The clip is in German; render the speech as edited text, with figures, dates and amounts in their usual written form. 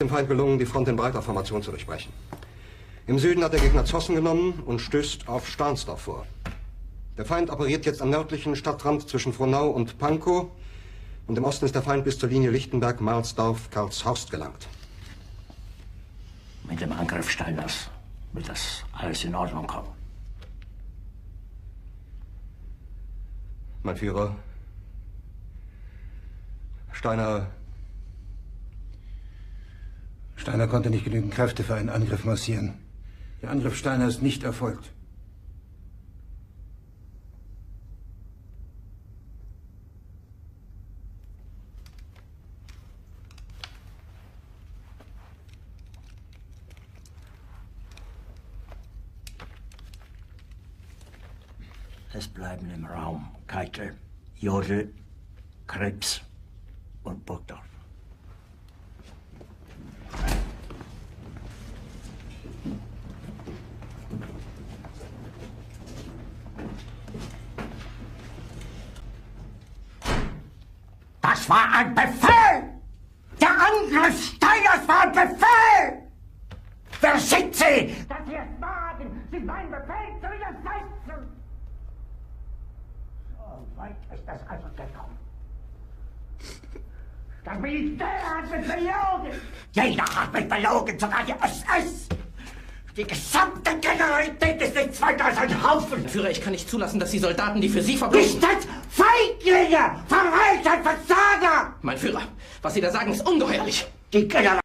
Dem Feind gelungen, die Front in breiter Formation zu durchbrechen. Im Süden hat der Gegner Zossen genommen und stößt auf Stahnsdorf vor. Der Feind operiert jetzt am nördlichen Stadtrand zwischen Frohnau und Pankow. Und im Osten ist der Feind bis zur Linie Lichtenberg-Marsdorf-Karlshorst gelangt. Mit dem Angriff Steiners wird das alles in Ordnung kommen. Mein Führer, Steiner konnte nicht genügend Kräfte für einen Angriff massieren. Der Angriff Steiner ist nicht erfolgt. Es bleiben im Raum Keitel, Jodl, Krebs und Burgdorf. Das war ein Befehl! Der Angriff Steiners war ein Befehl! Wer schickt Sie? Dass Sie es wagen, sich meinen Befehl zu widersetzen! So weit ist das also gekommen. Das Militär hat mich belogen! Jeder hat mich belogen, sogar die SS! Die gesamte Generalität ist nichts weiter als ein Haufen! Führer, ich kann nicht zulassen, dass die Soldaten, die für Sie verbringen... Nicht als Feiglinge! Verreiter, Versager! Mein Führer, was Sie da sagen, ist ungeheuerlich! Die Generalität